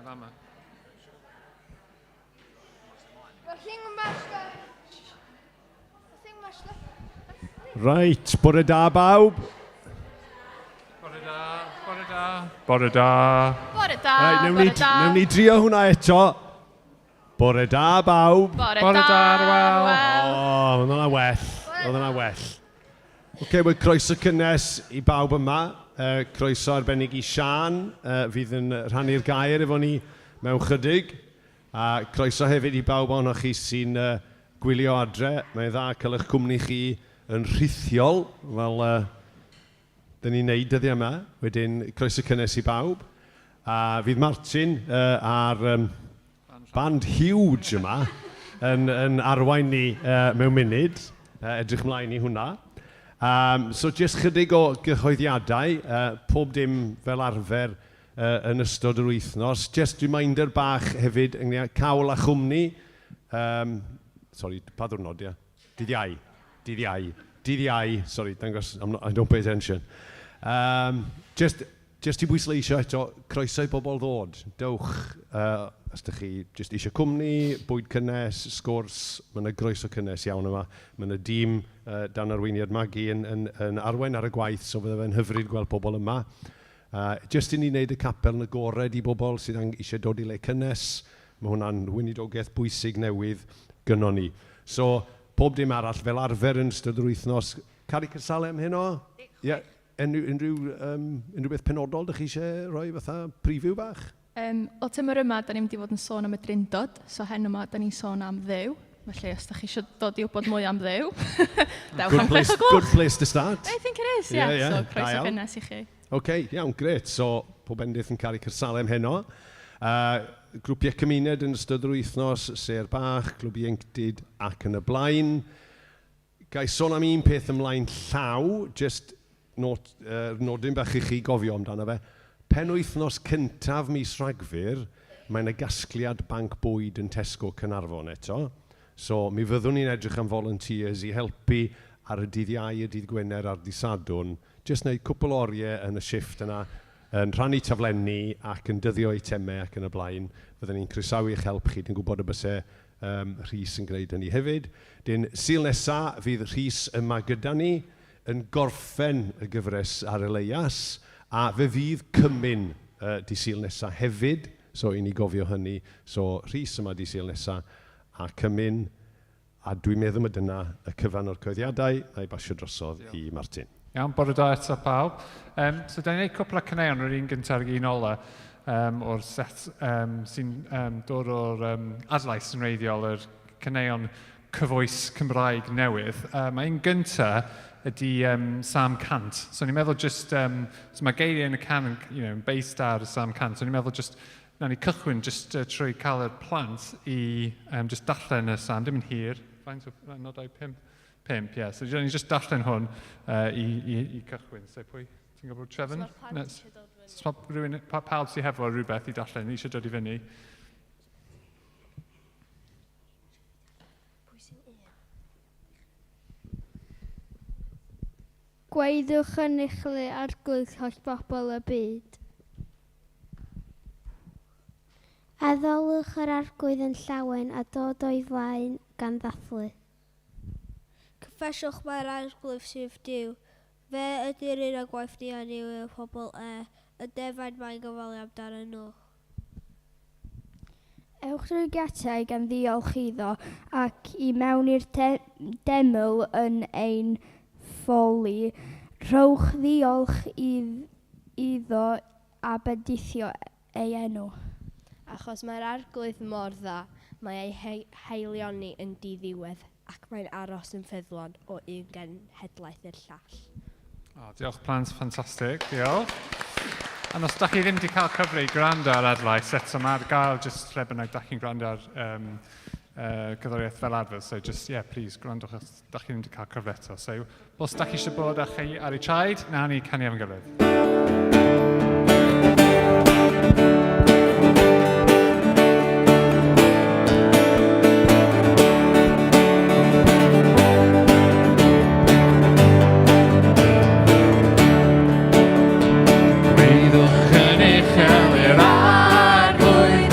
fama. Right, bore da bawb. Bore da, bore da. Bore da. Bore da, Right, bore da. newn ni drio hwnna eto. Bore da bawb. Bore Bore da, wel. O, oedd hwnna well. Oedd hwnna well. OK, wel croeso cynnes i bawb yma. Croeso arbennig i Sian. Fydd yn rhannu'r gair efo ni mewn chydig. A croeso hefyd i bawb ohonoch chi sy'n gwylio adre. Mae'n dda cael eich cwmni chi yn rhithiol. Wel, dyn ni'n neud dyddi yma. Wedyn, croeso cynnes i bawb. A fydd Martin a'r band huge yma yn arwain ni mewn munud. Edrych mlaen i hwnna. So, jyst chydig o gyhoeddiadau, pob dim fel arfer yn ystod yr wythnos. Just reminder bach hefyd, cawl a chwmni. Sorry, pa ddwrnod, ia? Dydd Iau. Sorry, dangos, I don't pay attention. Just i bwysleisio eto, croeso i bobl ddod. Dewch, os ydych chi just eisiau cwmni, bwyd cynnes, sgwrs, mae yna groeso cynnes iawn yma. Mae yna dîm dan arweiniad Maggie yn arwain ar y gwaith, so fydde fe'n hyfryd gweld pobl yma. Just i ni wneud y capel yn agored i bobl sydd eisiau dod i le cynnes. Mae hwnna'n wynidogaeth bwysig newydd gynno ni. So, pob dim arall fel arfer yn ystod yr wythnos. Cari Cyrsale am heno? Ie. Unrhyw beth penodol ydych chi eisiau rhoi fatha preview bach? O tymor yma, da ni'n mynd i fod yn sôn am y drindod. So hen yma, da ni'n sôn am ddew. Felly, os da chi eisiau dod i wybod mwy am ddew, dewch am 6 o gloch. Good place to start. I think it is, yeah. So, croeso cynnes i chi. OK, iawn, gret. So, pob endydd yn cael ei Cyrsale am heno. Grwpiau cymuned yn ystod yr wythnos, Ser Bach, Clwb Ieuenctid ac yn y blaen. Gai sôn am un peth ymlaen llaw, just nodyn bach i chi gofio amdano fe. Pen wythnos cyntaf mis Rhagfyr, mae'n y gasgliad banc bwyd yn Tesco Caernarfon eto. So, mi fyddwn ni'n edrych am volunteers i helpu ar y dydd Iau, y dydd Gwener a'r dydd Sadwrn. Just wneud cwpl oriau yn y shift yna, yn rhannu taflenni ac yn dyddio eitemau ac yn y blaen. Fyddwn ni'n croesawu eich help chi, dwi'n gwybod y bysau Rhys yn gwneud hynny hefyd. Dyn Sul nesa fydd Rhys yma gyda ni yn gorffen y gyfres ar Elias, a fe fydd cymyn di Sul nesa hefyd, so i ni gofio hynny. So Rhys yma di Sul nesa a cymyn, a dwi'n meddwl mae dyna y cyfan o'r coeddiadau, a'i basio drosodd i Martin. Iawn, bore da eto pawb. So, da ni'n gwneud cwpl o caneuon o'r un gyntaf ar un ola o'r set sy'n dod o'r adlais yn reiddiol, yr caneuon cyfoes Cymraeg newydd. Mae un gyntaf ydy Sam Cant. So, ni'n meddwl just, so mae geiriau yn y can yn based ar Sam Cant. So, ni'n meddwl just, na ni cychwyn just trwy cael y plant i just darllen y Sam, dim yn hir. Faint o nodau 5? 5, ie. So, ni'n just darllen hwn i cychwyn. So, pwy? Ti'n gwybod Trefn? Rhywun, pawb sy'n hefo rhywbeth i darllen, ni eisiau dod i fyny. Gwaeddwch yn eich le arglwydd holl bobl y byd. Addolwch yr arglwydd yn llawen a dod o'i flaen gan ddathlu. Cyffesiwch mae'r arglwydd sydd Duw. Fe ydy'r un o gwaith ni a niw y pobl y defaid mae'n gofalu amdano nhw. Ewch drwy gatiau gan ddiolch iddo ac i mewn i'r deml yn ein ffoli. Rhowch ddiolch iddo a bendithio ei enw. Achos mae'r arglwydd mor dda, mae ei heilioni yn diddiwedd ac mae'n aros yn ffyddlon o un genhedlaeth i'r llall. Diolch plant, ffantastig, diolch. A os da chi ddim wedi cael cyfle i gwrando ar adlais, eto mae'r gael jyst lle bynnag da chi'n gwrando ar gyddoriaeth fel arfer. So just, please, gwrandwch os da chi ddim wedi cael cyfle eto. So, os da chi eisiau bod â chi ar ei traed, na ni canu am gyfle. Gwaeddwch yn uchel i'r arglwydd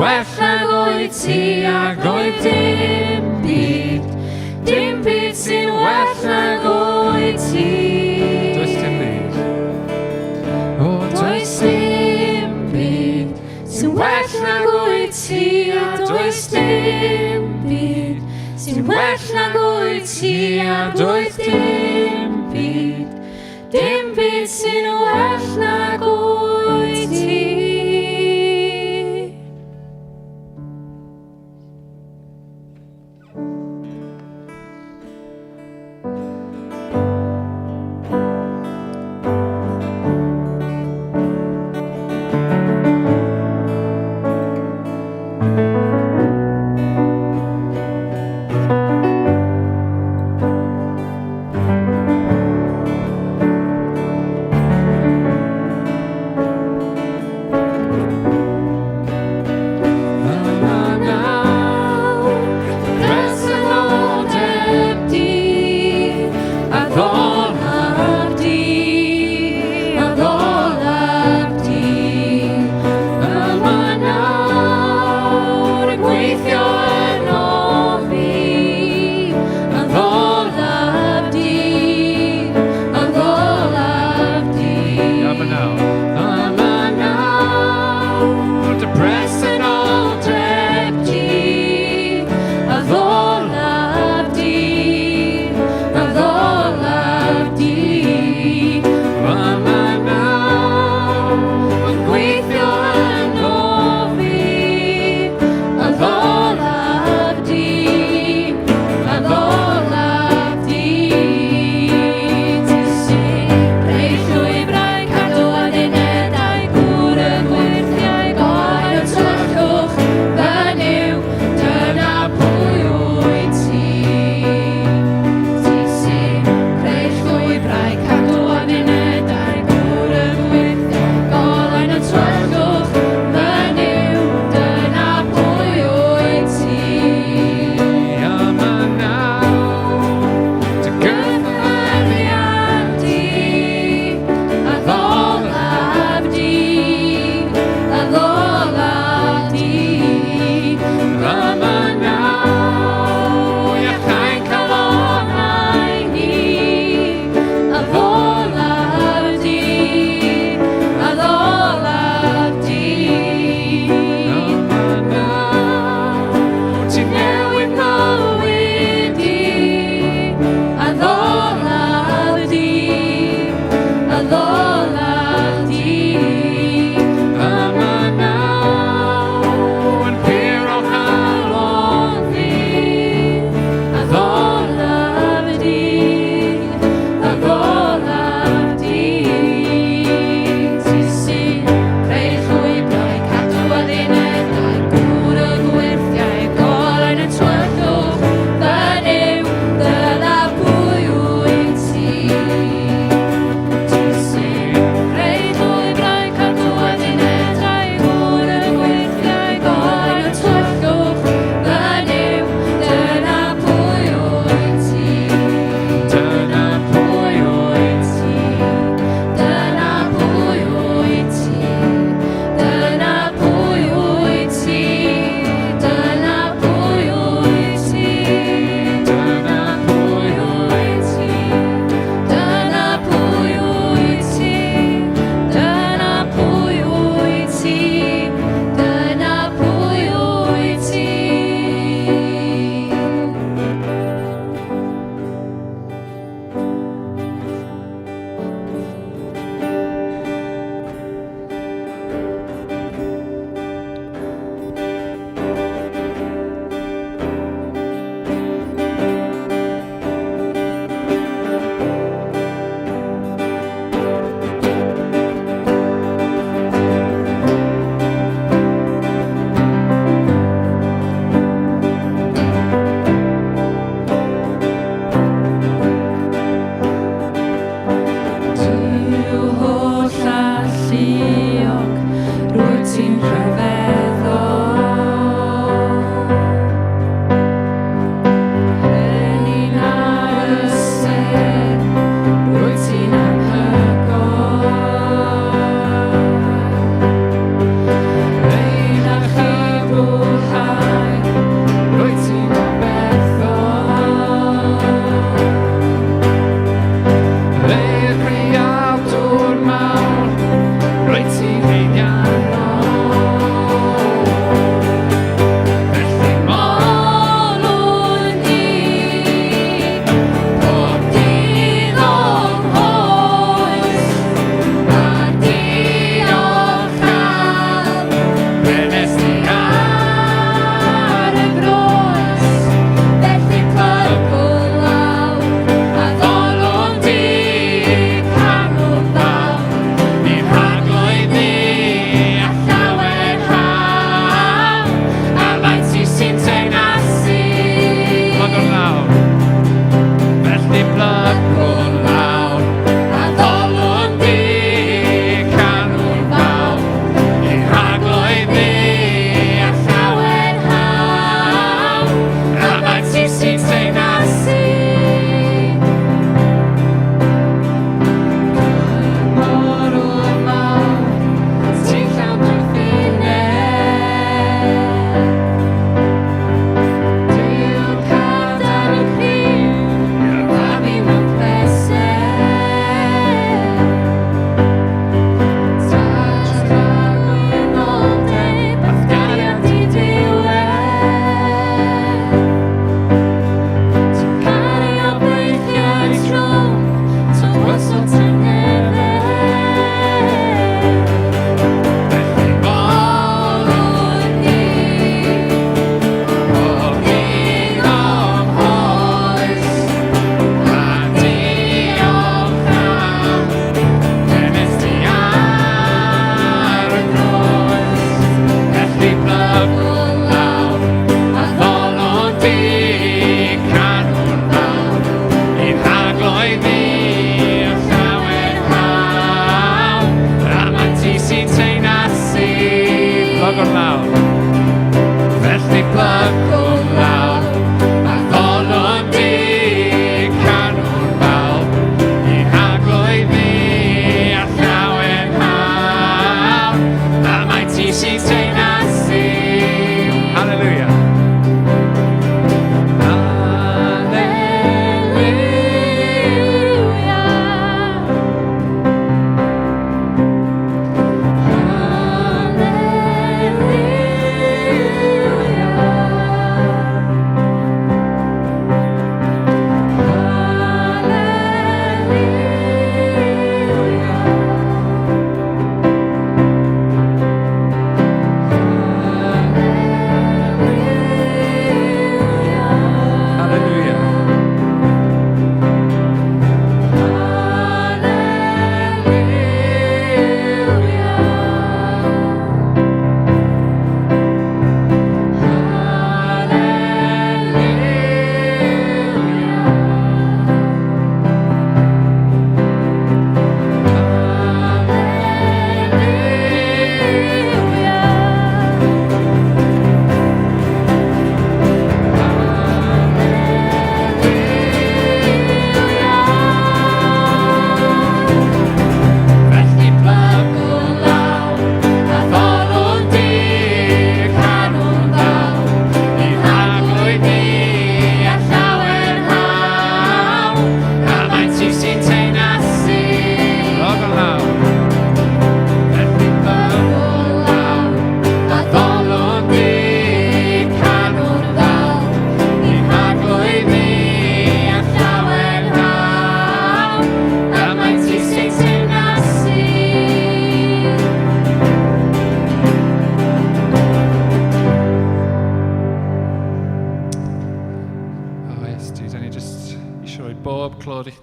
well nag oed ti ac oed dim byd sy'n well nag oed ti. Does dim byd. O does dim byd sy'n well nag oed ti a does dim byd sy'n well nag oed ti a does dim byd sy'n well nag oed ti.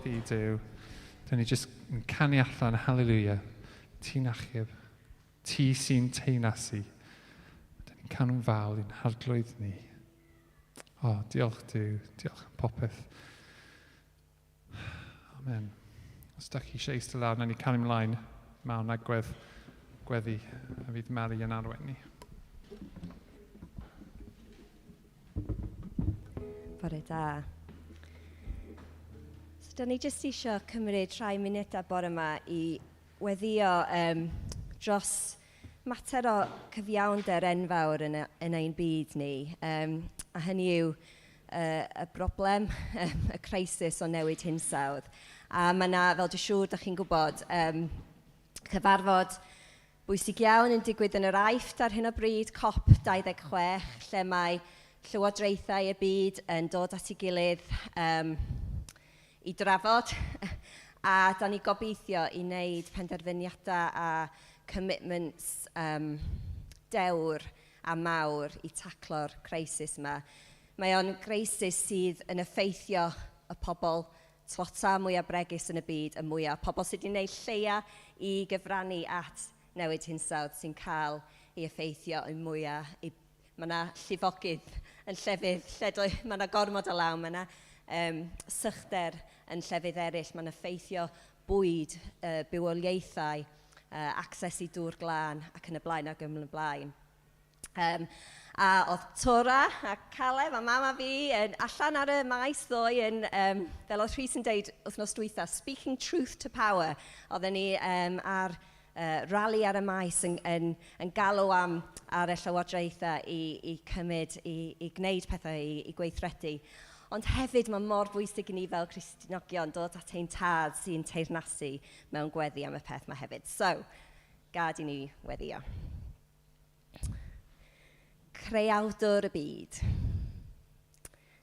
chdi, Duw. Da ni jyst yn canu allan, hallelujah. Ti'n achub. Ti sy'n teyrnasu. Da ni'n canwn fawr i'n harglwydd ni. O, diolch Duw. Diolch am popeth. Amen. Os da chi eisiau eistedd lawr, na ni canu ymlaen mewn agwedd gweddi a fydd Mary yn arwain ni. Bore da. So, da ni jyst eisiau cymryd rhai munudau bore yma i weddio dros mater o cyfiawnder enfawr yn ein byd ni. A hynny yw y broblem, y crisis o newid hinsawdd. A mae yna, fel dwi'n siŵr, da chi'n gwybod, cyfarfod bwysig iawn yn digwydd yn yr Aifft ar hyn o bryd, COP26, lle mae llywodraethau y byd yn dod at ei gilydd i drafod. A da ni gobeithio i wneud penderfyniadau a commitments dewr a mawr i taclo'r crisis yma. Mae o'n crisis sydd yn effeithio y pobl tlota mwyaf bregus yn y byd y mwyaf. Pobl sydd wedi gwneud lleia i gyfrannu at newid hinsawdd sy'n cael ei effeithio yn mwyaf. Mae yna llifogydd yn llefydd, mae yna gormod o law, mae yna sychder yn llefydd eraill, mae'n effeithio bwyd, bywoliaethau, access i dŵr glân ac yn y blaen ac yn y blaen. A oedd Tora a Caleb a mama fi allan ar y maes ddoe fel oedd Rhys yn deud wythnos dwytha, speaking truth to power. Oedden ni ar rali ar y maes yn galw ar y llywodraethau i cymryd, i gwneud pethau, i gweithredu. Ond hefyd mae mor bwysig i ni fel Cristnogion dod at ein tad sy'n teyrnasu mewn gweddi am y peth yma hefyd. So, gad i ni weddio. Creawdwr y byd.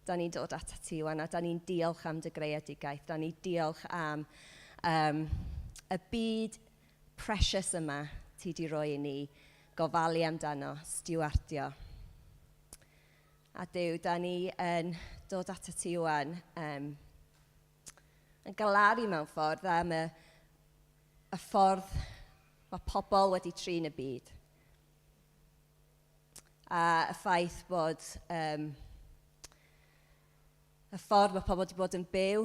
Da ni'n dod at ti wan a da ni'n diolch am dy greadigaeth. Da ni'n diolch am y byd precious yma ti di roi i ni gofalu amdano, stiwardio. A Duw, da ni yn dod at ti wan yn galaru mewn ffordd am y ffordd mae pobl wedi trin y byd. A y ffaith bod y ffordd mae pobl wedi bod yn byw,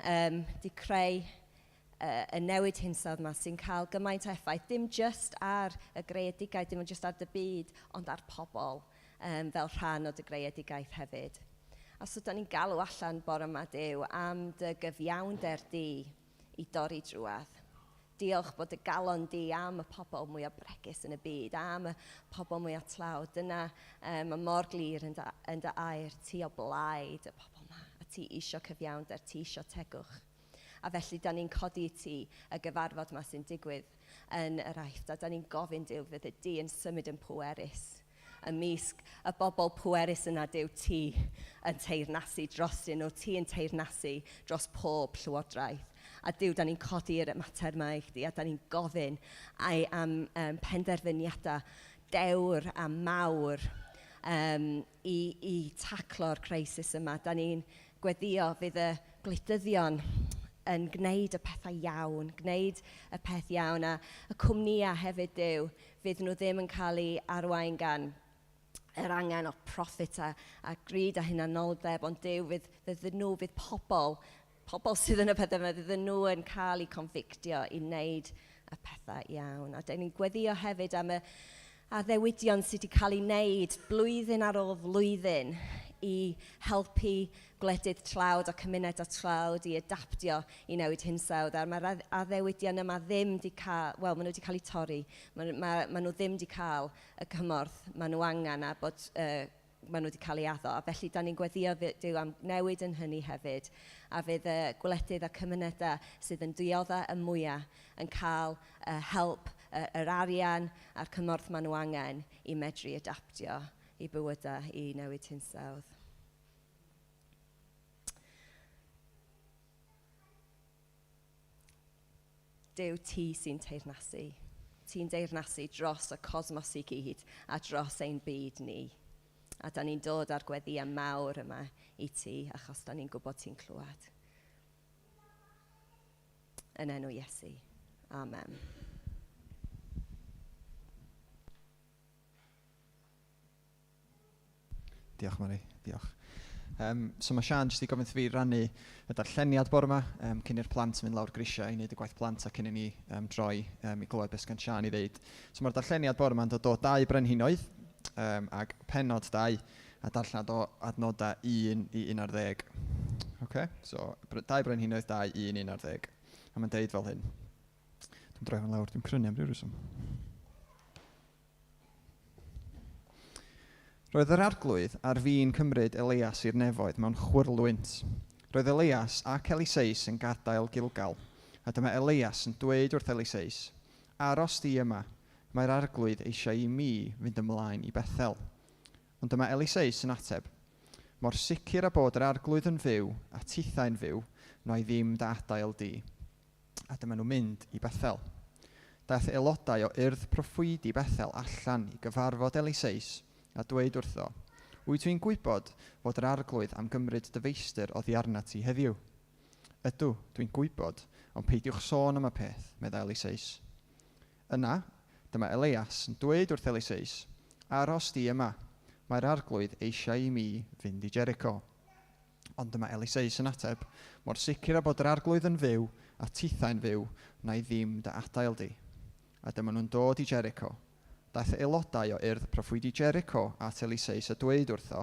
wedi creu y newid hinsawdd yma sy'n cael gymaint o effaith, dim just ar y greadigaeth, dim just ar dy byd, ond ar pobl fel rhan o dy greadigaeth hefyd. A so da ni'n galw allan bore yma, Duw, am dy gyfiawnder di i dorri drwadd. Diolch bod y galon di am y pobl mwyaf bregus yn y byd, am y pobl mwyaf tlawd. Dyna mae mor glir yn dy air, ti o blaid y pobl yma, a ti isio cyfiawnder, ti isio tegwch. A felly, da ni'n codi ti y gyfarfod yma sy'n digwydd yn yr Aifft. A da ni'n gofyn, Duw, fydd y di yn symud yn pwerus. Ymysg y bobl pwerus yna, Duw, ti yn teyrnasu dros nhw, ti yn teyrnasu dros pob llywodraeth. A Duw, da ni'n codi'r mater yma i chdi, a da ni'n gofyn am penderfyniadau dewr a mawr i taclo'r crisis yma. Da ni'n gweddio fydd y gwleidyddion yn gwneud y pethau iawn, gwneud y peth iawn, a y cwmnïau hefyd, Duw, fydd nhw ddim yn cael ei arwain gan yr angen o profit a gryd a hunanoldeb, ond Duw, fydd pobl sydd yn y pethau yma, fydd nhw yn cael eu confictio i wneud y pethau iawn. A da ni'n gweddio hefyd am y ddewidion sydd wedi cael ei wneud blwyddyn ar ôl flwyddyn i helpu gwledydd tlawd a cymunedau tlawd i adaptio i newid hinsawdd. A mae'r addewidion yma ddim wedi cael, wel, maen nhw wedi cael eu torri. Maen nhw ddim wedi cael y cymorth maen nhw angen a bod maen nhw wedi cael ei addo. A felly, da ni'n gweddio Duw am newid yn hynny hefyd. A fydd y gwledydd a cymunedau sydd yn dioddau y mwyaf yn cael help, yr arian a'r cymorth maen nhw angen i medru adaptio i bywydau i newid hinsawdd. Duw, ti sy'n teyrnasu. Ti'n teyrnasu dros y cosmos i gyd a dros ein byd ni. A da ni'n dod ar gweddi mawr yma i ti, achos da ni'n gwybod ti'n clywed. yn enw Iesu. Amen. Diolch, Mari. Diolch. So mae Sian jyst i gofyn fi rannu y darlleniad bore yma cyn i'r plant mynd lawr grisiau i wneud y gwaith plant a cyn i ni droi i glywed beth gan Sian i ddeud. So mae'r darlleniad bore yma'n dod o 2 Brenhinoedd ac pennod 2 a darllen o adnodau 1 i 11. Okay? So 2 Brenhinoedd 2, 1 i 11. A mae'n deud fel hyn. Dwi'n droi fan lawr, dwi'n prynu am ryw reswm. Roedd yr arglwydd ar fi'n cymryd Elias i'r nefoedd mewn chwyrlwynt. Roedd Elias ac Eliseis yn gadael Gilgal, a dyma Elias yn dweud wrth Eliseis, aros di yma, mae'r arglwydd eisiau i mi fynd ymlaen i Bethel. Ond dyma Eliseis yn ateb, mor sicr a bod yr arglwydd yn fyw a tithau'n fyw, na i ddim da adael di. A dyma nhw'n mynd i Bethel. Daeth aelodau o urdd proffwydi Bethel allan i gyfarfod Eliseis, a dweud wrtho, wyt dwi'n gwybod fod yr arglwydd am gymryd dy feistr oddi arna ti heddiw? Ydw, dwi'n gwybod, ond peidiwch sôn am y peth, medda Eliseis. Yna, dyma Elias yn dweud wrth Eliseis, aros di yma, mae'r arglwydd eisiau i mi fynd i Jericho. Ond dyma Eliseis yn ateb, mor sicr a bod yr arglwydd yn fyw a tithau'n fyw, na i ddim dy adael di. A dyma nhw'n dod i Jericho. Daeth aelodau o urdd proffwydi Jericho at Eliseis a dweud wrtho,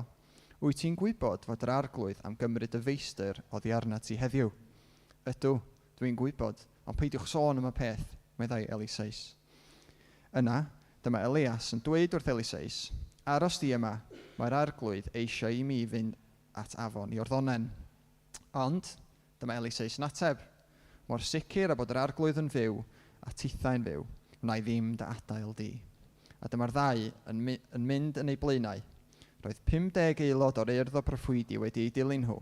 wyt ti'n gwybod fod yr arglwydd am gymryd y feistr oddi arna ti heddiw? Ydw, dwi'n gwybod, ond peidiwch sôn am y peth, meddai Eliseis. Yna, dyma Elias yn dweud wrth Eliseis, aros di yma, mae'r arglwydd eisiau i mi fynd at afon i orddonen. Ond, dyma Eliseis yn ateb, mor sicr a bod yr arglwydd yn fyw a tithau'n fyw, wna i ddim dy adael di. A dyma'r ddau yn mynd yn ei blaenau. Roedd 50 aelod o'r urdd o proffwydi wedi ei dilyn nhw.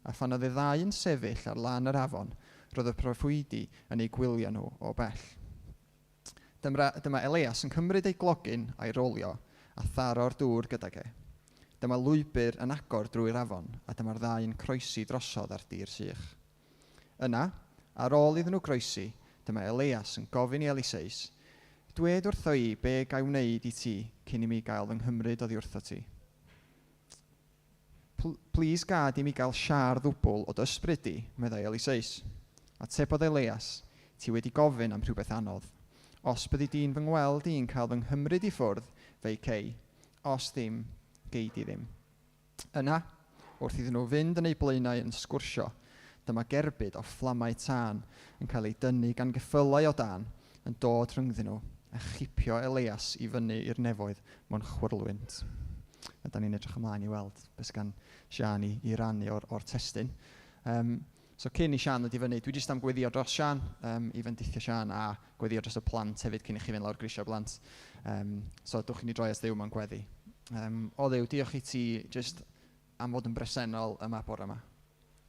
A phan oedd y ddau yn sefyll ar lan yr afon, roedd y proffwydi yn ei gwylio nhw o bell. Dyma Elias yn cymryd ei glogyn a'i rolio a tharo'r dŵr gydag e. Dyma lwybr yn agor drwy'r afon a dyma'r ddau yn croesi drosodd ar dir sych. Yna, ar ôl iddyn nhw croesi, dyma Elias yn gofyn i Eliseis, dwed wrtho i be gael wneud i ti cyn i mi gael fy nghymryd oddi wrtho ti. Plis gad i mi gael siar ddwbl o dysbryd di, meddai Eliseis. A tebodd Elias, ti wedi gofyn am rhywbeth anodd. Os byddi di'n fy ngweld i'n cael fy nghymryd i ffwrdd, fei cei. Os ddim, gei di ddim. Yna, wrth iddyn nhw fynd yn ei blaenau yn sgwrsio, dyma gerbyd o fflamau tân yn cael ei dynnu gan geffylau o dan yn dod rhyngddyn nhw a chipio Elias i fyny i'r nefoedd mewn chwyrlwynt. A da ni'n edrych ymlaen i weld beth gan Sian i rannu o'r testyn. So cyn i Sian ddod i fyny, dwi jyst am gweddio dros Sian, i fendithio Sian a gweddio dros y plant hefyd cyn i chi fynd lawr grisio blant. So dwch i ni droi as Dduw mewn gweddi. O Dduw, diolch i ti jyst am fod yn bresennol yma bore yma.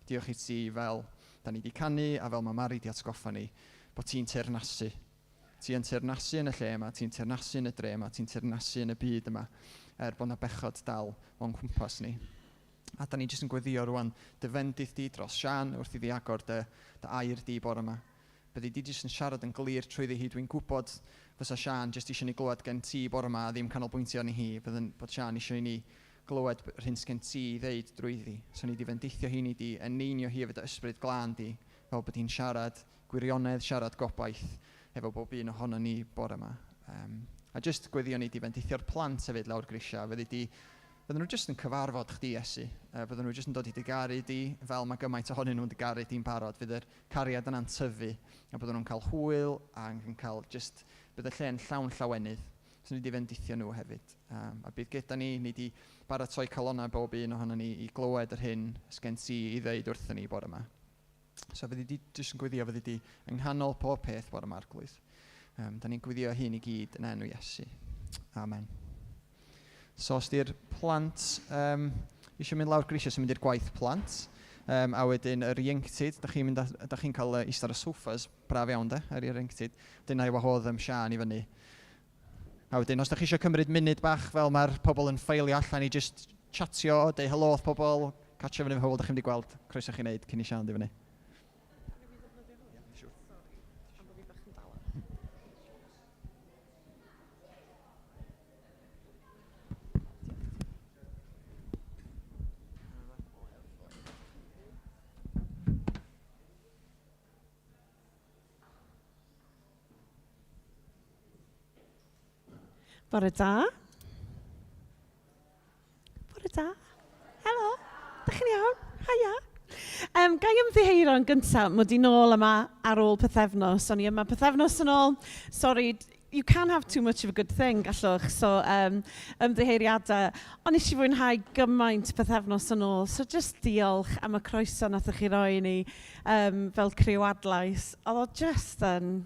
Diolch i ti fel da ni wedi canu a fel mae Mari wedi atgoffa ni bod ti'n teyrnasu. Ti'n teyrnasu yn y lle yma, ti'n teyrnasu yn y dre yma, ti'n teyrnasu yn y byd yma, bod yna bechod dal o'n cwmpas ni. A da ni jyst yn gweddio rwan dy fendith di dros Sian wrth iddi agor dy air di bore yma. Byddi di jyst yn siarad yn glir trwyddi hi. Dwi'n gwybod fysa Sian jyst eisiau ni glywed gen ti bore yma a ddim canolbwyntio ni hi. Bod Sian eisiau ni glywed rhyn gen ti i ddeud drwyddi. So ni di fendithio hi ni di eneinio hi efo dy ysbryd glân di. Fel bod hi'n siarad gwirionedd, siarad gobaith efo bob un ohono ni bore yma. A jyst gweddio ni di fendithio'r plant hefyd lawr grisia. Fydden nhw jyst yn cyfarfod chdi Iesu. Fydden nhw jyst yn dod i digaru di fel mae gymaint ohonyn nhw'n digaru di'n barod. Fydd yr cariad yna'n tyfu. A bydden nhw'n cael hwyl a yn cael jyst bydd y lle'n llawn llawenydd. So ni di fendithio nhw hefyd. A bydd gyda ni di baratoi calonna bob un ohono ni i glywed yr hyn sgen ti i ddeud wrthyn ni bore yma. So fyddi di jyst yn gweddio, fyddi di yng nghanol pob peth bod yma arglwydd. Da ni'n gweddio hyn i gyd yn enw Iesu. Amen. So os di'r plant eisiau mynd lawr grisia sy'n mynd i'r gwaith plant, a wedyn yr ieuenctid, da chi'n cael eistedd ar y soffas braf iawn ar yr ieuenctid, dyna i wahodd Sian i fyny. A wedyn, os da chi eisiau cymryd munud bach fel mae'r pobl yn ffeilio allan i just chatio, deu helo wrth pobl, catio fyny fy pobl da chi'n mynd i gweld, croeso chi wneud cyn i Sian di fyny. Bore da. Bore da. Helo. Dach chi'n iawn? Haia. Gai ymddiheuro'n gyntaf, mod i nôl yma ar ôl pythefnos. O'n i yma pythefnos yn ôl. Sorry, you can have too much of a good thing, gallwch. So, ymddiheiriadau. Ond nes i fwynhau gymaint pythefnos yn ôl. So, just diolch am y croeso nath chi roi ni fel criw adlais. Oedd o just yn...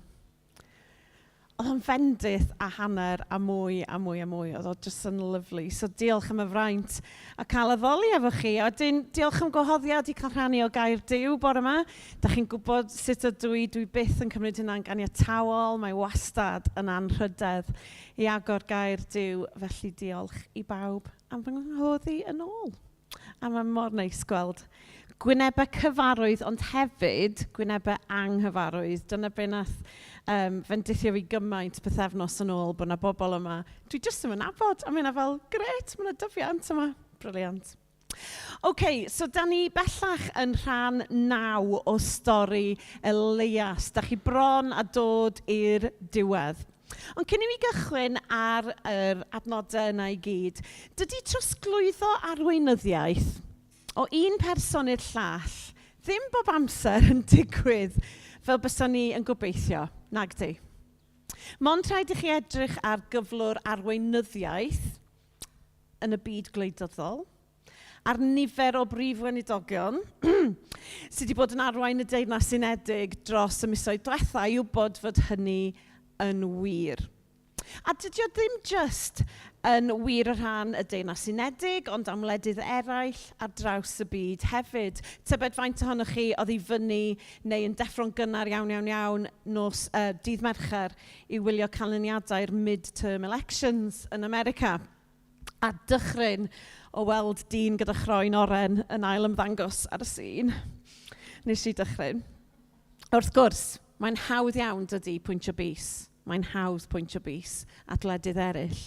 Oedd o'n fendith a hanner a mwy a mwy a mwy. Oedd o just yn lyflu. So diolch am y fraint a cael addoli efo chi. A diolch am gwahoddiad i cael rhannu o gair Duw bore yma. Da chi'n gwybod sut ydw i. Dwi byth yn cymryd hynna'n ganiatawol. Mae wastad yn anrhydedd i agor gair Duw. Felly diolch i bawb am fy ngwahoddi yn ôl. A mae mor neis gweld gwynebau cyfarwydd, ond hefyd gwynebau anghyfarwydd. Dyna be nath fendithio fi gymaint bythefnos yn ôl bod yna bobl yma. Dwi jyst yn nabod, a mynd fel, gret, mae yna dyfiant yma. Briliant. OK, so da ni bellach yn rhan 9 o stori Elias. Da chi bron a dod i'r diwedd. Ond cyn i mi gychwyn ar yr adnodau yna i gyd, dydy trosglwyddo arweinyddiaeth o un person i'r llall ddim bob amser yn digwydd fel byswn ni yn gobeithio, nag di. Mond rhaid i chi edrych ar gyflwr arweinyddiaeth yn y byd gwleidyddol, ar nifer o brif weinidogion sydd wedi bod yn arwain y Deyrnas Unedig dros y misoedd diwetha i wybod fod hynny yn wir. A dydy o ddim just yn wir y rhan y Deyrnas Unedig, ond am wledydd eraill ar draws y byd hefyd. Tybed faint ohonoch chi oedd i fyny neu yn deffro'n gynnar iawn nos dydd Mercher i wylio canlyniadau'r mid-term elections yn America. A dychryn o weld dyn gyda chroen oren yn ail ymddangos ar y sîn. Nes i dychryn. Wrth gwrs, mae'n hawdd iawn dydy pwyntio bys. Mae'n hawdd pwyntio bys at wledydd eraill.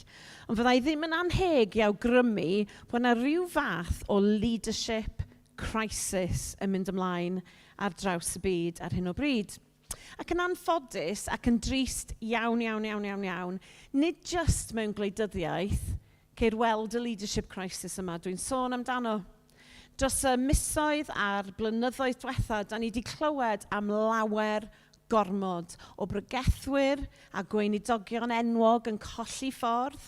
Ond fyddai ddim yn anheg i awgrymu bod yna rhyw fath o leadership crisis yn mynd ymlaen ar draws y byd ar hyn o bryd. Ac yn anffodus ac yn drist iawn, nid just mewn gwleidyddiaeth, ceir weld y leadership crisis yma dwi'n sôn amdano. Dros y misoedd a'r blynyddoedd diwetha, da ni wedi clywed am lawer gormod o bregethwyr a gweinidogion enwog yn colli ffordd,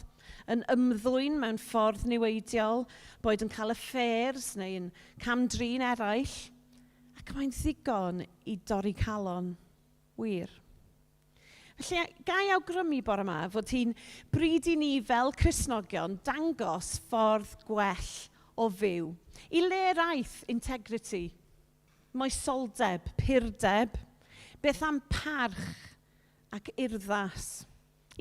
yn ymddwyn mewn ffordd niweidiol, boed yn cael affairs neu yn camdrin eraill, ac mae'n ddigon i dorri calon wir. Felly, gai awgrymu bore yma fod hi'n bryd i ni fel Cristnogion dangos ffordd gwell o fyw. I le eraith integrity, moesoldeb, purdeb, beth am parch ac urddas.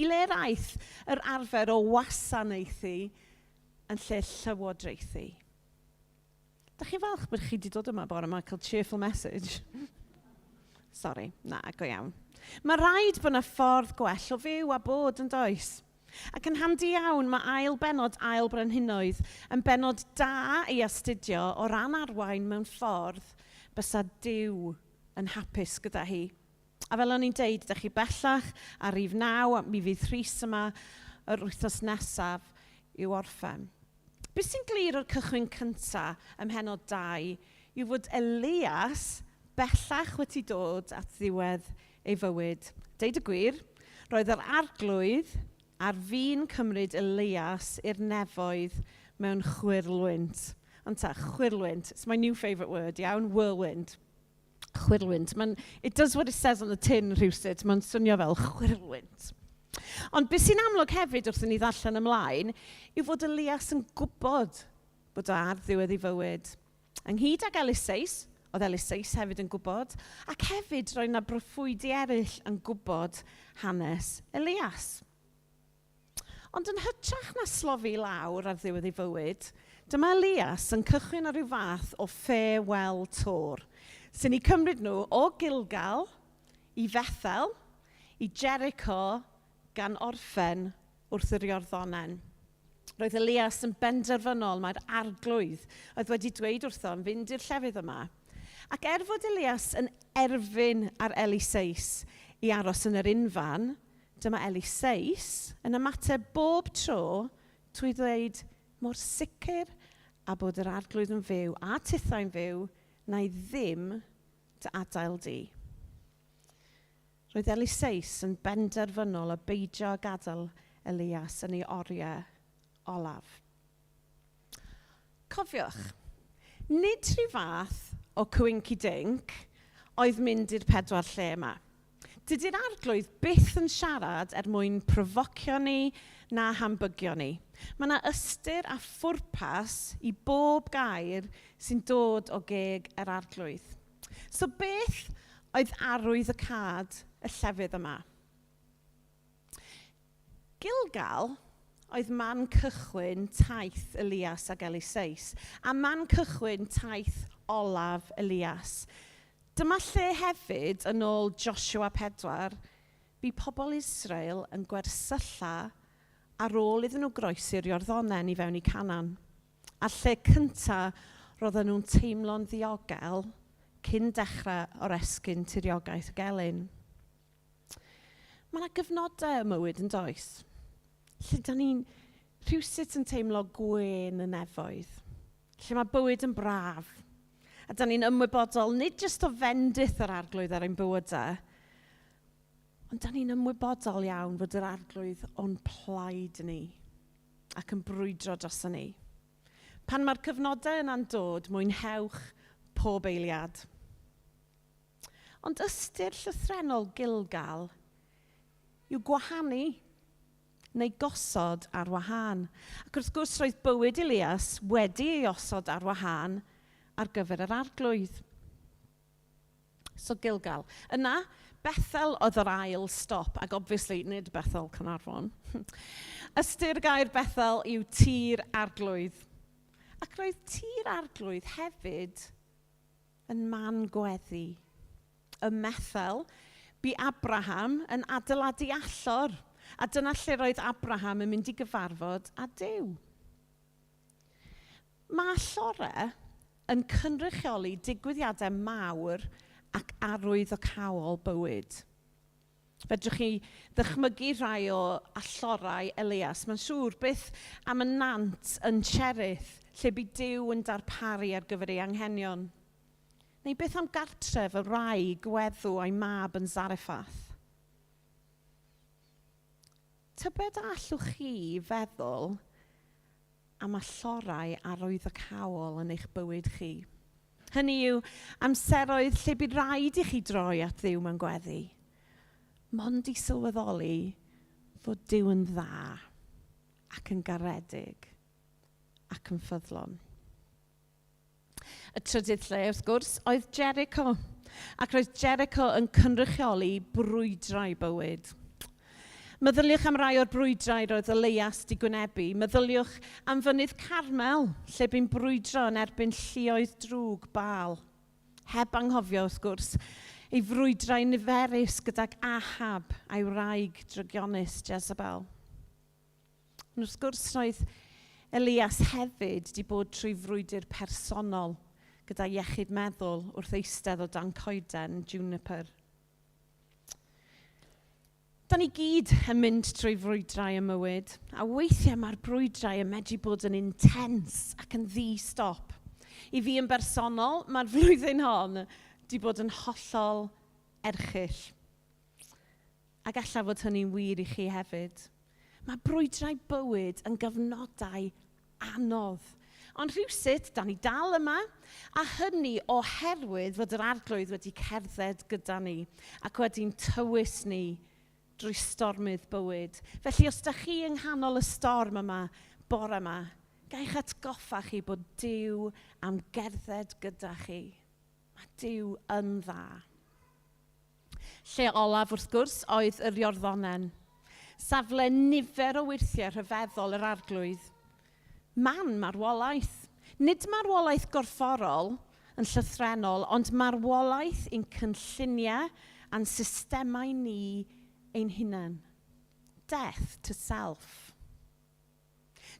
I le eraith yr arfer o wasanaethu yn lle llywodraethu. Da chi falch bod chi wedi dod yma bore yma cael cheerful message? Sori, na, go iawn. Mae rhaid bod yna ffordd gwell o fyw a bod yn does. Ac yn handi iawn mae ail Brenhinoedd yn benod da i astudio o ran arwain mewn ffordd bysa Duw yn hapus gyda hi. A fel o'n i'n deud, ydych chi bellach ar rhif 9, mi fydd Rhys yma yr wythnos nesaf i'w orffen. Be sy'n glir o'r cychwyn cyntaf ym mhenod 2 yw fod Elias bellach wedi dod at ddiwedd ei fywyd. Deud y gwir, roedd yr arglwydd ar fi'n cymryd Elias i'r nefoedd mewn chwirlwynt. Ond ta, chwirlwynt, it's my new favourite word, iawn, whirlwind. Chwirlwynt. It does what it says on the tin rhywsut, mae'n swnio fel chwirlwynt. Ond beth sy'n amlwg hefyd wrth i ni ddarllen ymlaen yw fod Elias yn gwybod bod o ar ddiwedd ei fywyd. Ynghyd ag Eliseis, oedd Eliseis hefyd yn gwybod, ac hefyd roedd yna broffwydi eraill yn gwybod hanes Elias. Ond yn hytrach na slofi lawr ar ddiwedd ei fywyd, dyma Elias yn cychwyn ar ryw fath o farewell tour, sy'n ei cymryd nhw o Gilgal i Bethel, i Jericho, gan orffen wrth yr Iorddonen. Roedd Elias yn benderfynol mae'r arglwydd oedd wedi dweud wrtho yn fynd i'r llefydd yma. Ac fod Elias yn erfyn ar Eliseis i aros yn yr unfan, dyma Eliseis yn ymateb bob tro trwy ddweud mor sicr a bod yr arglwydd yn fyw a tithau'n fyw na i ddim dy adael di. Roedd Eliseis yn benderfynol o beidio a gadael Elias yn ei oriau olaf. Cofiwch, nid rhyw fath o cwinky-dink oedd mynd i'r 4 lle yma. Dydy'r arglwydd byth yn siarad mwyn profocio ni na hambygio ni. Mae yna ystyr a phwrpas i bob gair sy'n dod o geg yr arglwydd. So beth oedd arwydd y cad y llefydd yma? Gilgal oedd man cychwyn taith Elias ag Eliseis, a man cychwyn taith olaf Elias. Dyma lle hefyd yn ôl Joshua 4, bu pobl Israel yn gwersylla ar ôl iddyn nhw groesi'r Iorddonen i fewn i Canan. A lle cynta roedden nhw'n teimlo'n ddiogel cyn dechrau o'r esgyn tiriogaeth y gelyn. Mae yna gyfnodau y mywyd yn does. Lle da ni'n rhywsut yn teimlo gwên y nefoedd. Lle mae bywyd yn braf. A da ni'n ymwybodol nid jyst o fendith yr arglwydd ar ein bywydau, ond da ni'n ymwybodol iawn fod yr arglwydd o'n plaid ni ac yn brwydro dros ni. Pan mae'r cyfnodau yna'n dod, mwynhewch pob eiliad. Ond ystyr llythrenol Gilgal yw gwahanu neu gosod ar wahân. Ac wrth gwrs roedd bywyd Elias wedi ei osod ar wahân ar gyfer yr arglwydd. So Gilgal. Yna, Bethel oedd yr ail stop, ac obviously nid Bethel Caernarfon. Ystyr gair Bethel yw tir arglwydd. Ac roedd tir arglwydd hefyd yn man gweddi. Y Methel, bu Abraham yn adeiladu allor, a dyna lle roedd Abraham yn mynd i gyfarfod â Duw. Mae allorau yn cynrychioli digwyddiadau mawr ac arwydd o cawl bywyd. Fedrwch chi ddychmygu rhai o allorau Elias. Mae'n siŵr beth am y nant yn Cherith lle bu Duw yn darparu ar gyfer ei anghenion. Neu beth am gartref y rai gweddw a'i mab yn Zarephath. Tybed allwch chi feddwl am allorau arwydd y cawl yn eich bywyd chi? Hynny yw amseroedd lle bydd rhaid i chi droi at Dduw mewn gweddi. Mond i sylweddoli fod Duw yn dda ac yn garedig ac yn ffyddlon. Y trydydd lle, wrth gwrs, oedd Jericho. Ac roedd Jericho yn cynrychioli brwydrau bywyd. Meddyliwch am rai o'r brwydrau roedd Elias di gwynebu. Meddyliwch am fynydd Carmel, lle bu'n brwydro yn erbyn lluoedd drwg Baal. Heb anghofio, wrth gwrs, ei frwydrau niferus gydag Ahab a'i wraig drygionus Jezebel. Wrth gwrs, roedd Elias hefyd di bod trwy frwydr personol gyda iechyd meddwl wrth eistedd o dan coeden juniper. Da ni gyd yn mynd trwy frwydrau y mywyd, a weithiau mae'r brwydrau yn medru bod yn intens ac yn ddi-stop. I fi yn bersonol, mae'r flwyddyn hon di bod yn hollol erchyll. Ac alla fod hynny'n wir i chi hefyd. Mae brwydrau bywyd yn gyfnodau anodd. Ond rhywsut, da ni dal yma, a hynny oherwydd fod yr arglwydd wedi cerdded gyda ni ac wedi'n tywys ni drwy stormydd bywyd. Felly os da chi yng nghanol y storm yma, bore yma, ga'i'ch atgoffa chi bod Duw am gerdded gyda chi. Mae Duw yn dda. Lle olaf wrth gwrs oedd yr Iorddonen. Safle nifer o wyrthiau rhyfeddol yr arglwydd. Man marwolaeth. Nid marwolaeth gorfforol yn llythrenol, ond marwolaeth ein cynlluniau a'n systemau ni ein hunain. Death to self.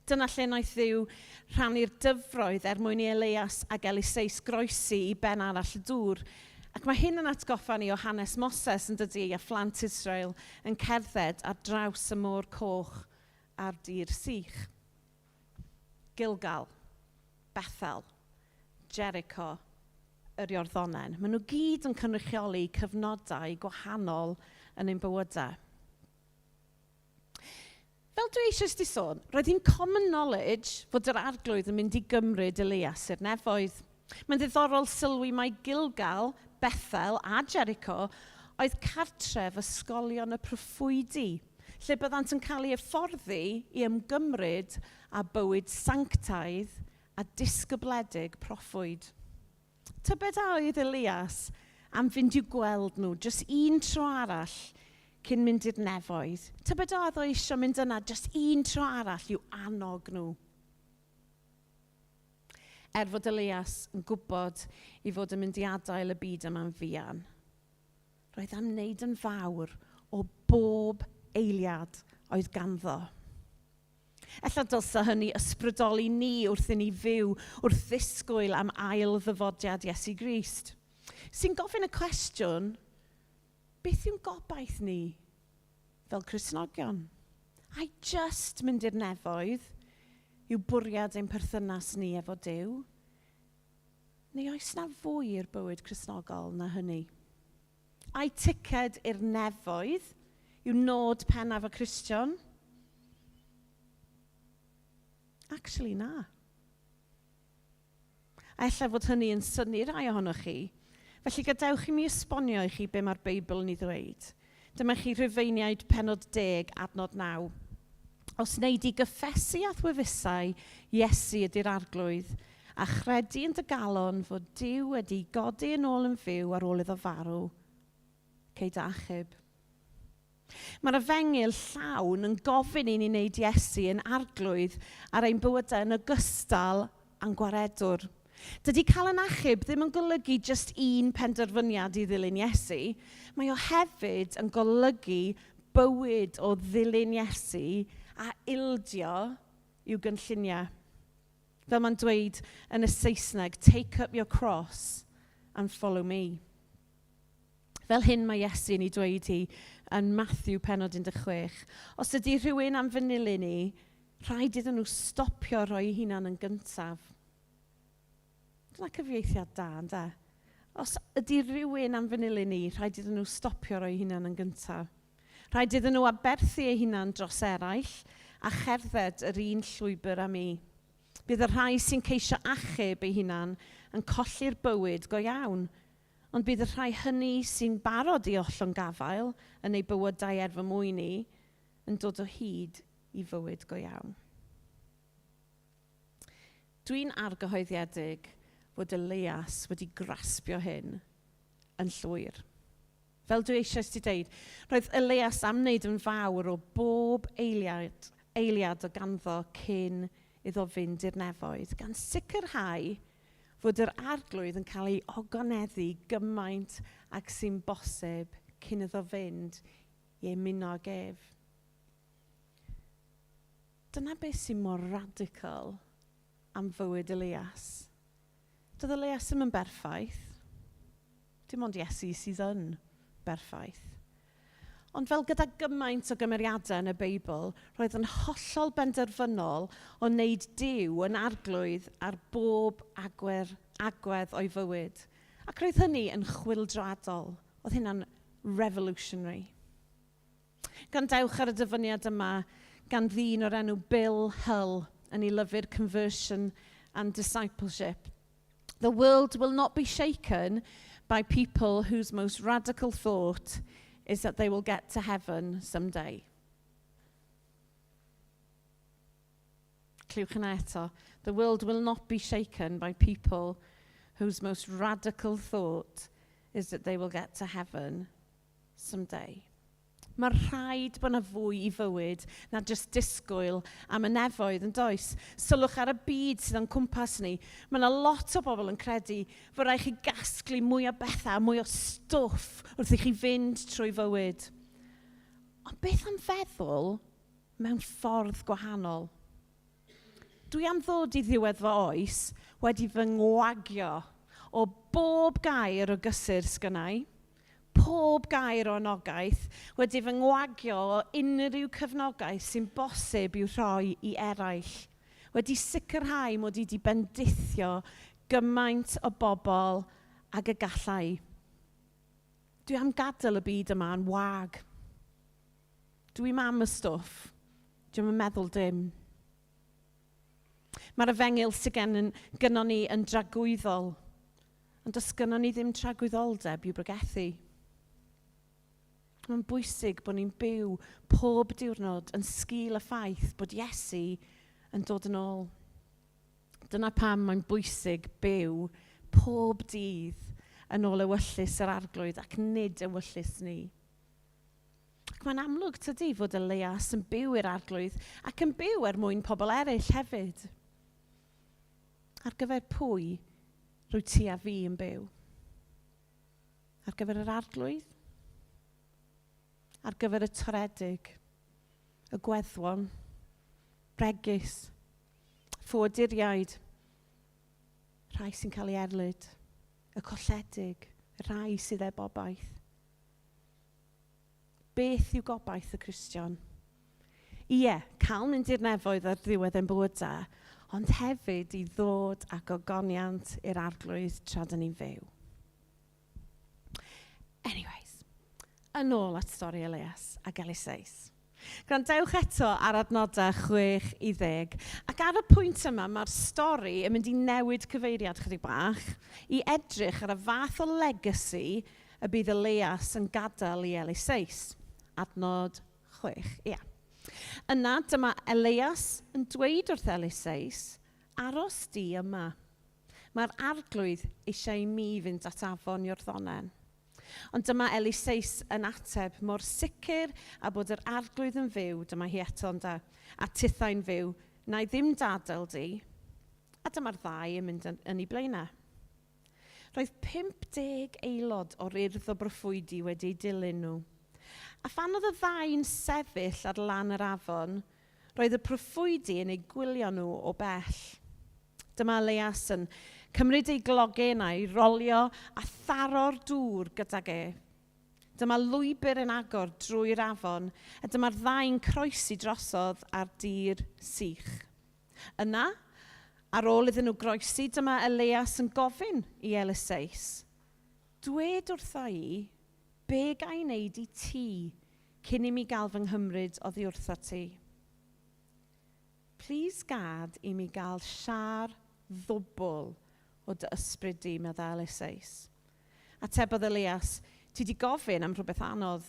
Dyna lle wnaeth Dduw rhannu'r dyfroedd mwyn i Elias ag Eliseis groesi i ben arall y dŵr. Ac mae hyn yn atgoffa ni o hanes Moses yn dydy a phlant Israel yn cerdded ar draws y môr coch a'r dir sych. Gilgal, Bethel, Jericho, yr Iorddonen. Maen nhw gyd yn cynrychioli cyfnodau gwahanol yn ein bywydau. Fel dwi eisiau di sôn, roedd hi'n common knowledge fod yr arglwydd yn mynd i gymryd Elias i'r nefoedd. Mae'n ddiddorol sylwi mae Gilgal, Bethel a Jericho oedd cartref ysgolion y proffwydi, lle byddant yn cael ei hyfforddi i ymgymryd a bywyd sanctaidd a disgybledig proffwyd. Tybed a oedd Elias am fynd i'w gweld nhw jyst un tro arall cyn mynd i'r nefoedd. Tybed oedd o eisiau mynd yna jyst un tro arall i'w annog nhw. Fod Elias yn gwybod i fod yn mynd i adael y byd yma'n fuan, roedd am wneud yn fawr o bob eiliad oedd ganddo. Ella dylsa hynny ysbrydoli ni wrth i ni fyw wrth ddisgwyl am ail ddyfodiad Iesu Grist. Sy'n gofyn y cwestiwn, beth yw'n gobaith ni fel Cristnogion? Ai just mynd i'r nefoedd yw bwriad ein perthynas ni efo Duw? Neu oes na fwy i'r bywyd Cristnogol na hynny? Ai ticed i'r nefoedd yw nod pennaf y Cristion? Actually na. A ella fod hynny yn synnu rai ohonoch chi. Felly gadewch i mi esbonio i chi be mae'r Beibl yn ei ddweud. Dyma chi Rhufeiniaid penod 10 adnod 9. Os wneud i gyffesu a thwefusau Iesu ydy'r arglwydd a chredu yn dy galon fod Duw wedi godi yn ôl yn fyw ar ôl iddo farw, cei dy achub. Mae'r efengyl llawn yn gofyn i ni wneud Iesu yn arglwydd ar ein bywydau yn ogystal a'n gwaredwr. Dydy cael yn achub ddim yn golygu just un penderfyniad i ddilyn Iesu. Mae o hefyd yn golygu bywyd o ddilyn Iesu a ildio i'w gynlluniau. Fel mae'n dweud yn y Saesneg, take up your cross and follow me. Fel hyn mae Iesu yn ei dweud hi yn Matthew penod 16. Os ydy rhywun am fanylu ni, rhaid iddyn nhw stopio rhoi hunan yn gyntaf. Dyna cyfieithiad da, ynde? Os ydy rhywun am fanylu ni, rhaid iddyn nhw stopio rhoi hunan yn gyntaf. Rhaid iddyn nhw aberthu eu hunan dros eraill a cherdded yr un llwybr â mi. Bydd y rhai sy'n ceisio achub eu hunan yn colli'r bywyd go iawn, ond bydd y rhai hynny sy'n barod i ollwng gafael yn ei bywydau er fy mwyn ni yn dod o hyd i fywyd go iawn. Dwi'n argyhoeddiedig fod Elias wedi grasbio hyn yn llwyr. Fel dwi eisiau ti dweud, roedd Elias am wneud yn fawr o bob eiliad o ganddo cyn iddo fynd i'r nefoedd, gan sicrhau fod yr arglwydd yn cael ei ogoneddu gymaint ac sy'n bosib cyn iddo fynd i ymuno ag ef. Dyna beth sy'n mor radical am fywyd Elias. Doedd Elias ddim yn berffaith. Dim ond Iesu sydd yn berffaith. Ond fel gyda gymaint o gymeriadau yn y Beibl, roedd yn hollol benderfynol o wneud Duw yn arglwydd ar bob agwedd o'i fywyd. Ac roedd hynny yn chwyldroadol. Oedd hynna'n revolutionary. Gan dewch ar y dyfyniad yma gan ddyn o'r enw Bill Hull yn ei lyfr Conversion and Discipleship. The world will not be shaken by people whose most radical thought is that they will get to heaven someday. Clywch yna eto. The world will not be shaken by people whose most radical thought is that they will get to heaven someday. Mae rhaid bod yna fwy i fywyd na jyst disgwyl am y nefoedd yn does. Sylwch ar y byd sydd yn cwmpas ni. Mae yna lot o bobl yn credu fod rhaid chi gasglu mwy o bethau, mwy o stwff wrth i chi fynd trwy fywyd. Ond beth am feddwl mewn ffordd gwahanol? Dwi am ddod i ddiwedd fy oes wedi fy ngwagio o bob gair o gysur sgynnau, pob gair o anogaeth wedi fy ngwagio o unrhyw cefnogaeth sy'n bosib i'w rhoi i eraill, wedi sicrhau mod i wedi bendithio gymaint o bobl ag y gallai. Dwi am gadael y byd yma yn wag. Dwi'n am y stwff. Dwi'n meddwl dim. Mae'r efengyl sydd gynnon ni yn dragwyddol, ond does gynnon ni ddim tragwyddoldeb i'w brygethu. Mae'n bwysig bod ni'n byw pob diwrnod yn sgil y ffaith bod Iesu yn dod yn ôl. Dyna pam mae'n bwysig byw pob dydd yn ôl ewyllus yr arglwydd ac nid ewyllus ni. Ac mae'n amlwg tydi fod Elias yn byw i'r arglwydd ac yn byw mwyn pobl eraill hefyd. Ar gyfer pwy rwy ti a fi yn byw? Ar gyfer yr arglwydd? Ar gyfer y toredig, y gweddwon, bregus, ffoduriaid, rhai sy'n cael ei erlyd, y colledig, y rhai sydd bobaith. Beth yw gobaith y Cristion? Ie, cael mynd i'r nefoedd ar ddiwedd ein bywyda, ond hefyd i ddod ag ogoniant i'r arglwydd tra dyn ni'n fyw. Anyways, yn ôl at stori Elias ac Elisais. Grandewch eto ar adnodau 6 i 10. Ac ar y pwynt yma, mae'r stori yn mynd i newid cyfeiriad chydig bach i edrych ar y fath o legacy y bydd Elias yn gadael i Elisais. Adnod 6, ia. Yna, dyma Elias yn dweud wrth Elisais, aros di yma. Mae'r arglwydd eisiau i mi fynd at afon Iorddonen. Ond dyma Elisais yn ateb mor sicr a bod yr arglwydd yn fyw, dyma hi eto ynda, a tithau'n fyw, na i ddim dadael di, a dyma'r ddau yn mynd yn ei blaenau. Roedd 50 aelod o'r urdd o broffwydi wedi dilyn nhw. A phan oedd y ddau'n sefyll ar lan yr afon, roedd y proffwydi yn ei gwylio nhw o bell. Dyma Elias yn cymryd ei glogen a'i rolio a tharo'r dŵr gydag e. Dyma lwybr yn agor drwy'r afon, a dyma'r ddau'n croesi drosodd ar dir sych. Yna, ar ôl iddyn nhw groesi, dyma Elias yn gofyn i Elisais, dwed wrtha i, be ga i wneud i ti cyn i mi gael fy nghymryd oddi wrtha ti? Plis gad i mi gael siar ddwbl o dy ysbryd di, meddwl Elisais. Atebodd Elias, ti di gofyn am rhywbeth anodd.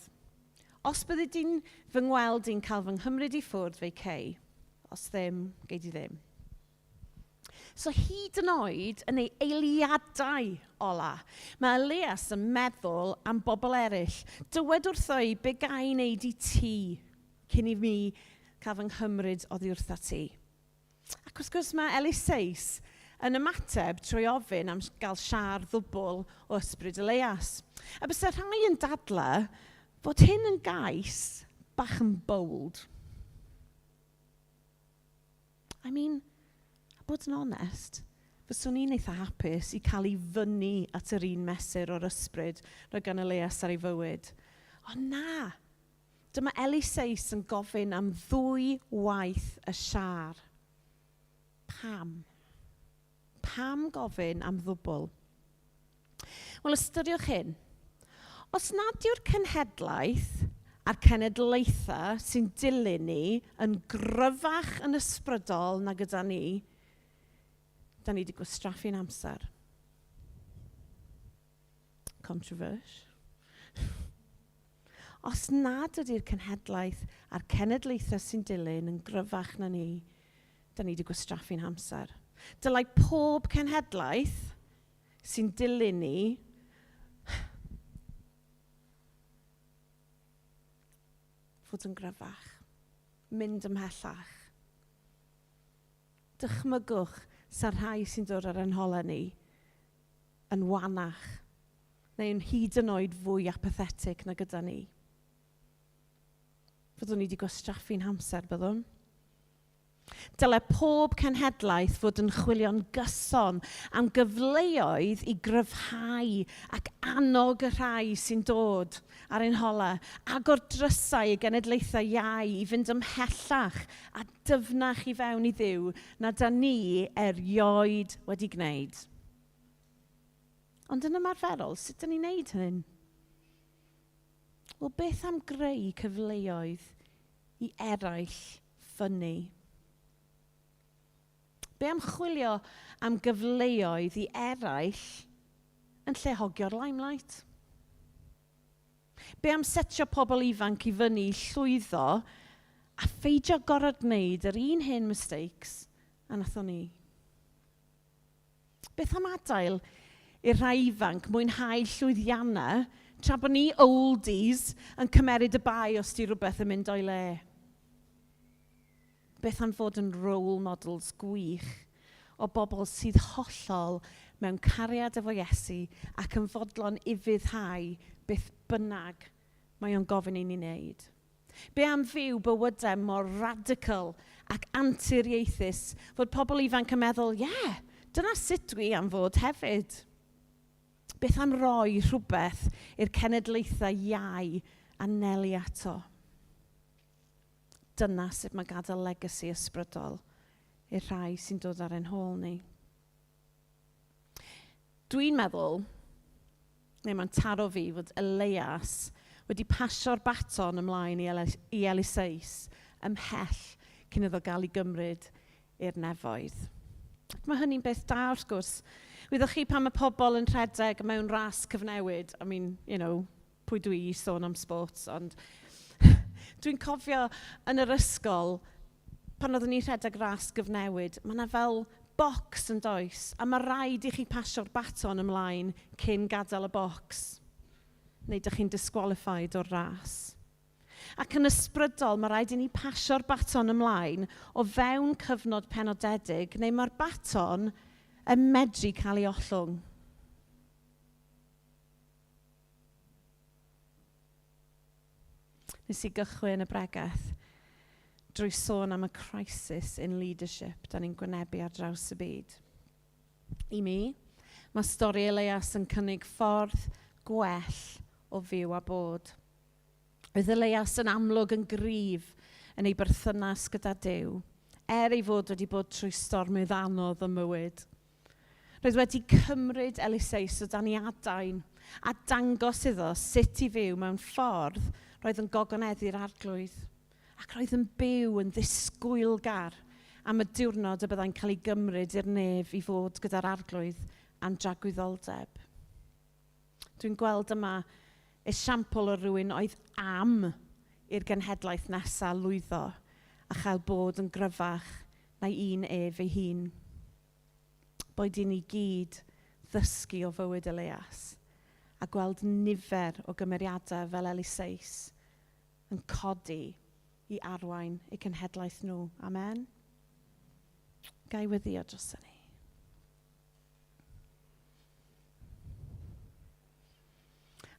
Os byddi di'n fy ngweld i'n cael fy nghymryd i ffwrdd fe'i cei, os ddim, gei di ddim. So hyd yn oed yn ei eiliadau ola, mae Elias yn meddwl am bobl eraill. Dywed wrtho i be ga i wneud i ti cyn i mi cael fy nghymryd oddi wrtha ti. Ac wrth gwrs mae Elisais yn ymateb trwy ofyn am gael siar ddwbl o ysbryd Elias. A bysa rhai yn dadlau fod hyn yn gais bach yn bold. Bod yn onest, fyswn i'n eitha hapus i cael ei fyny at yr un mesur o'r ysbryd roedd gan Elias ar ei fywyd. Ond na, dyma Elisais yn gofyn am 2 waith y siar. Pam? Pam gofyn am ddwbl? Wel, ystyriwch hyn. Os nad yw'r cenhedlaeth a'r cenedlaethau sy'n dilyn ni yn gryfach yn ysbrydol na gyda ni, da ni wedi gwastraffu'n amser. Controversial. Os nad ydy'r cenhedlaeth a'r cenedlaethau sy'n dilyn yn gryfach na ni, da ni wedi gwastraffu'n amser. Dylai pob cenhedlaeth sy'n dilyn ni fod yn gryfach, mynd ymhellach. Dychmygwch sa'r rhai sy'n dod ar ein holau ni yn wanach neu yn hyd yn oed fwy apathetig na gyda ni. Fyddwn ni wedi gwastraffu'n amser, byddwn. Dyle pob cenhedlaeth fod yn chwilio'n gyson am gyfleoedd i gryfhau ac annog y rhai sy'n dod ar ein hola, agor drysau i genedlaethau iau i fynd ymhellach a dyfnach i fewn i Dduw na da ni erioed wedi gwneud. Ond yn ymarferol, sut dyn ni'n neud hyn? Wel, beth am greu cyfleoedd i eraill ffynnu? Be am chwilio am gyfleoedd i eraill yn lle hogio'r limelight? Be am setio pobl ifanc i fyny i llwyddo a pheidio gorfod gwneud yr un hen mistakes a nathon ni? Beth am adael i'r rhai ifanc mwynhau llwyddiannau tra bod ni oldies yn cymeryd y bai os di rhywbeth yn mynd o'i le? Beth am fod yn role models gwych o bobl sydd hollol mewn cariad efo Iesu ac yn fodlon ufuddhau beth bynnag mae o'n gofyn i ni wneud? Be am fyw bywydau mor radical ac anturiaethus fod pobl ifanc yn meddwl, dyna sut dwi am fod hefyd? Beth am roi rhywbeth i'r cenedlaethau iau a nelu ato? Dyna sut mae gadael legacy ysbrydol i'r rhai sy'n dod ar ein hôl ni. Dwi'n meddwl, neu mae'n taro fi, fod Elias wedi pasio'r baton ymlaen i Eliseis ymhell cyn iddo gael ei gymryd i'r nefoedd. Ac mae hynny'n beth da wrth gwrs. Wyddwch chi pan mae pobl yn rhedeg mewn ras cyfnewid, pwy dwi i sôn am sports, ond dwi'n cofio yn yr ysgol, pan oeddwn ni'n rhedeg ras gyfnewid, mae yna fel bocs yn does, a mae rhaid i chi pasio'r baton ymlaen cyn gadael y bocs, neu ydych chi'n disqualified o'r ras. Ac yn ysbrydol, mae rhaid i ni pasio'r baton ymlaen o fewn cyfnod penodedig, neu mae'r baton yn medru cael ei ollwng. Nes i gychwyn y bregaeth drwy sôn am y crisis in leadership da ni'n gwynebu ar draws y byd. I mi, mae stori Elias yn cynnig ffordd gwell o fyw a bod. Oedd Elias yn amlwg yn gryf yn ei berthynas gyda Duw, ei fod wedi bod trwy stormydd anodd y mywyd. Roedd wedi cymryd Eliseis o dan i adain a dangos iddo sut i fyw mewn ffordd roedd yn gogoneddu'r arglwydd, ac roedd yn byw yn ddisgwylgar am y diwrnod y byddai'n cael ei gymryd i'r nef i fod gyda'r arglwydd a'n dragwyddoldeb. Dwi'n gweld yma esiampl o rywun oedd am i'r genhedlaeth nesaf lwyddo a chael bod yn gryfach na un ef ei hun. Boed i ni gyd ddysgu o fywyd Elias a gweld nifer o gymeriadau fel Eliseis yn codi i arwain eu cenhedlaeth nhw. Amen. Gai weddio dros ni.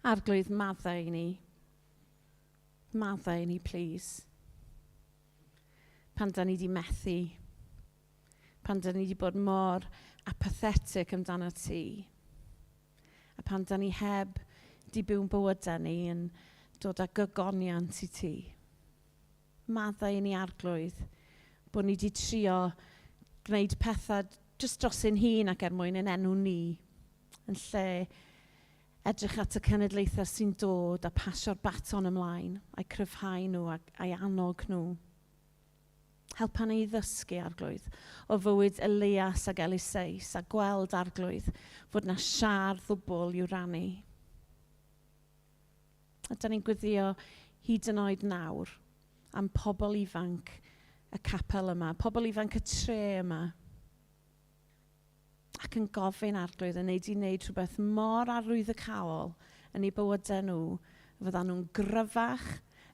Arglwydd, maddau ni. Maddau ni, please. Pan da ni di methu. Pan da ni di bod mor apathetic amdano ti. A pan da ni heb di byw'n bywydau ni yn dod â gygoniant i ti. Maddau ni arglwydd bod ni di trio gwneud pethau jyst dros ein hun ac mwyn yn enw ni, yn lle edrych at y cenedlaethau sy'n dod a pasio'r baton ymlaen, a'i cryfhau nhw a'i annog nhw. Helpa ni ddysgu, arglwydd, o fywyd Elias ac Eliseis a gweld, arglwydd, fod na siar ddwbl i'w rannu. A da ni'n gwyddio hyd yn oed nawr am pobl ifanc y capel yma, pobl ifanc y tre yma, ac yn gofyn, arglwydd, yn neud i wneud rhywbeth mor arwyddocaol yn eu bywydau nhw, fyddan nhw'n gryfach,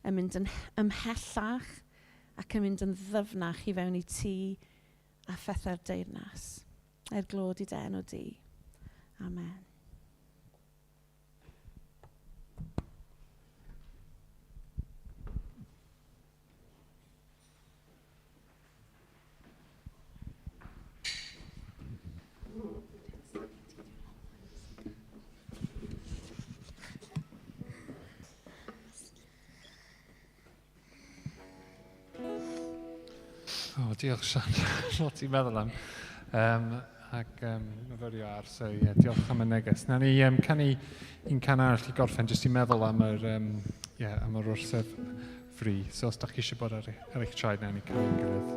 yn mynd yn ymhellach, ac yn mynd yn ddyfnach i fewn i ti a phethau'r deyrnas. Glod i dy enw di. Amen. Diolch Sian, lot i meddwl am. Ac myfyrio ar, so diolch am y neges. Na ni canu un can arall i gorffen, jyst i meddwl am yr wrthsef fri. So os da chi eisiau bod ar eich traed, na ni canu un gilydd.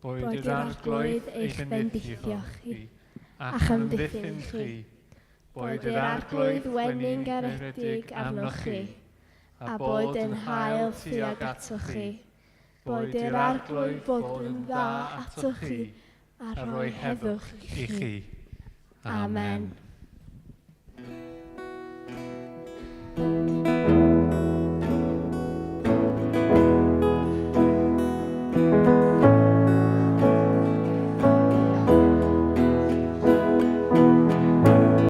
Boed yr arglwydd eich bendithio chi, ac amddiffyn chi. Boed yr arglwydd wening garedig arnoch chi, a boed yn hael tuag atoch chi. Boed yr arglwydd bod yn dda atoch chi, a rhoi heddwch i chi. Amen.